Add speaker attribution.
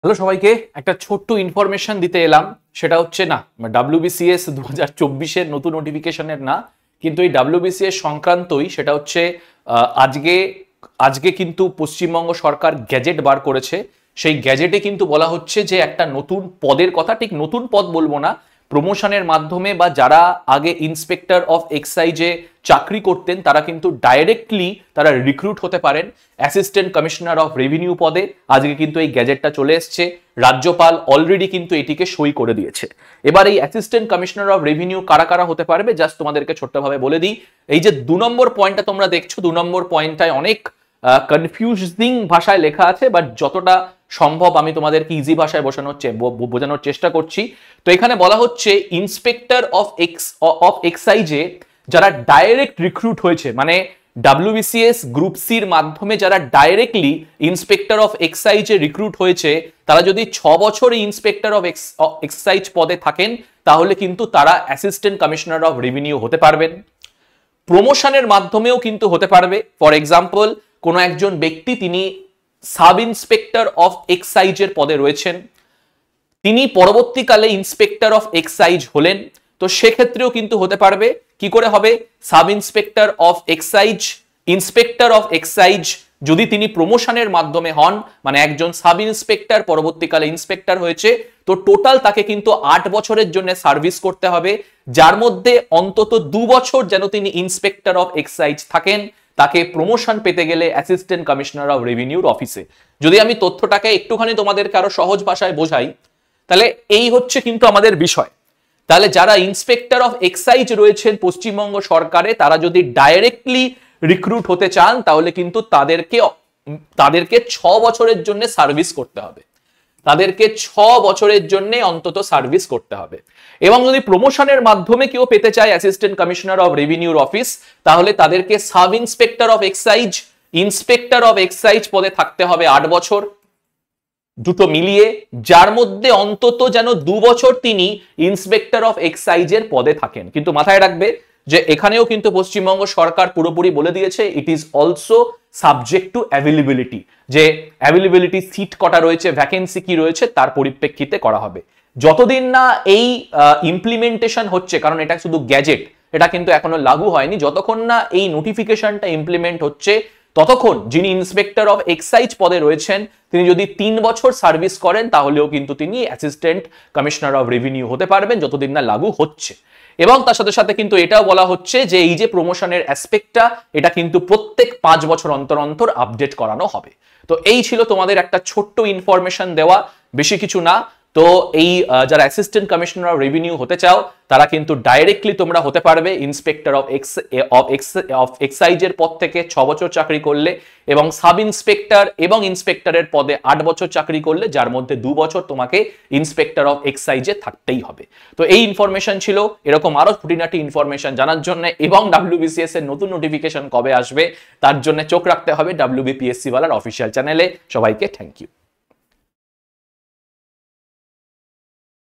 Speaker 1: Hello সবাইকে, একটা ছোট্ট ইনফরমেশন দিতে এলাম। সেটা হচ্ছে না WBCS 2024-এর নতুন নোটিফিকেশনের না, কিন্তু এই WBCS সংক্রান্তই। সেটা হচ্ছে আজকে আজকে কিন্তু পশ্চিমবঙ্গ সরকার গ্যাজেট বার করেছে। সেই গ্যাজেটে কিন্তু বলা হচ্ছে যে একটা নতুন পদের কথা, ঠিক নতুন পদ বলবো না, প্রমোশনের মাধ্যমে বা যারা আগে ইন্সপেক্টর অফ এক্সাইজে চাকরি করতেন তারা কিন্তু ডাইরেক্টলি তারা রিক্রুট হতে পারেন অ্যাসিস্ট্যান্ট কমিশনার অফ রেভিনিউ পদে। আজকে কিন্তু এই গ্যাজেটটা চলে এসছে, রাজ্যপাল অলরেডি কিন্তু এটিকে সই করে দিয়েছে। এবার এই অ্যাসিস্ট্যান্ট কমিশনার অফ রেভিনিউ কারা কারা হতে পারবে জাস্ট তোমাদেরকে ছোট্টভাবে বলে দিই। এই যে 2 নম্বর পয়েন্টটা তোমরা দেখছো, 2 নম্বর পয়েন্টটায় অনেক কনফিউজিং ভাষায় লেখা আছে, বাট যতটা সম্ভব আমি তোমাদেরকে ইজি ভাষায় বোঝানোর চেষ্টা করছি। তো এখানে বলা হচ্ছে ইন্সপেক্টর অফ এক্সাইজে যারা ডাইরেক্ট রিক্রুট হয়েছে, মানে WBCS গ্রুপ সির মাধ্যমে যারা ডাইরেক্টলি ইন্সপেক্টর অফ এক্সাইজে রিক্রুট হয়েছে, তারা যদি 6 বছর ইন্সপেক্টর অফ এক্সাইজ পদে থাকেন তাহলে কিন্তু তারা অ্যাসিস্ট্যান্ট কমিশনার অফ রেভিনিউ হতে পারবেন। প্রমোশনের মাধ্যমেও কিন্তু হতে পারবে। ফর এক্সাম্পল, কোনো একজন ব্যক্তি তিনি সাব ইন্সপেক্টর অফ এক্সাইজের পদে রয়েছেন, তিনি পরবর্তীকালে ইন্সপেক্টর অফ এক্সাইজ হলেন, তো সেক্ষেত্রেও কিন্তু হতে পারবে। কি করে হবে? Sub inspector of excise, inspector of excise যদি তিনি প্রমোশনের মাধ্যমে হন, মানে একজন সাব ইন্সপেক্টর পরবর্তীকালে ইন্সপেক্টর হয়েছে, তো টোটাল তাকে কিন্তু 8 বছরের জন্য সার্ভিস করতে হবে, যার মধ্যে অন্তত 2 বছর যেন তিনি ইন্সপেক্টর অফ এক্সাইজ থাকেন। তাকে প্রমোশন পেতে গেলে অ্যাসিস্ট্যান্ট কমিশনার অফ রেভিনিউর অফিসে। যদি আমি তথ্যটাকে একটুখানি তোমাদেরকে আরো সহজ ভাষায় বোঝাই, তাহলে এই হচ্ছে কিন্তু আমাদের বিষয়। তাহলে যারা ইন্সপেক্টর অফ এক্সাইজ রয়েছেন পশ্চিমবঙ্গ সরকারে, তারা যদি ডাইরেক্টলি রিক্রুট হতে চান তাহলে কিন্তু তাদেরকে 6 বছরের জন্য সার্ভিস করতে হবে, তাদেরকে 6 বছরের জন্য অন্তত সার্ভিস করতে হবে। এবং যদি প্রমোশনের মাধ্যমে কেউ পেতে চায় অ্যাসিস্ট্যান্ট কমিশনার অফ রেভিনিউর অফিস, তাহলে তাদেরকে sub inspector of excise, inspector of excise পদে থাকতে হবে 8 বছর, দুটো মিলিয়ে, যার মধ্যে অন্তত যেন 2 বছর তিনি ইন্সপেক্টর অফ এক্সাইজের পদে থাকেন। কিন্তু মাথায় রাখবে যে এখানেও কিন্তু পশ্চিমবঙ্গ সরকার পুরোপুরি বলে দিয়েছে it is also subject to availability, যে অ্যাভেলেবিলিটি সিট কটা রয়েছে, ভ্যাকেন্সি কি রয়েছে তার পরিপ্রেক্ষিতে করা হবে। যতদিন না এই ইমপ্লিমেন্টেশন হচ্ছে, কারণ এটা শুধু গ্যাজেট, এটা কিন্তু এখনো লাগু হয়নি, যতক্ষণ না এই নোটিফিকেশনটা ইমপ্লিমেন্ট হচ্ছে ততক্ষণ যিনি ইন্সপেক্টর অফ এক্সাইজ পদে রয়েছেন তিনি যদি 3 বছর সার্ভিস করেন তাহলেও কিন্তু তিনি অ্যাসিস্ট্যান্ট কমিশনার অফ রেভিনিউ হতে পারবেন, যতদিন না লাগু হচ্ছে। এবং তার সাথে সাথে কিন্তু এটাও বলা হচ্ছে যে এই যে প্রমোশনের অ্যাসপেক্টটা, এটা কিন্তু প্রত্যেক 5 বছর অন্তর অন্তর আপডেট করানো হবে। তো এই ছিল তোমাদের একটা ছোট্ট ইনফরমেশন দেওয়া, বেশি কিছু না। তো এই যারা অ্যাসিস্ট্যান্ট কমিশনার অফ রেভিনিউ হতে চাও তারা কিন্তু ডাইরেক্টলি তোমরা হতে পারবে ইন্সপেক্টর অফ এক্সাইজের পদ থেকে 6 বছর চাকরি করলে, এবং সাব ইন্সপেক্টর এবং ইন্সপেক্টরের পদে 8 বছর চাকরি করলে, যার মধ্যে 2 বছর তোমাকে ইন্সপেক্টর অফ এক্সাইজে থাকতেই হবে। তো এই ইনফরমেশন ছিল। এরকম আরো খুঁটিনাটি ইনফরমেশন জানার জন্য এবং WBCS এর নতুন নোটিফিকেশন কবে আসবে তার জন্য চোখ রাখতে হবে WBPSC ওয়ালার অফিসিয়াল চ্যানেলে। সবাইকে থ্যাংক ইউ।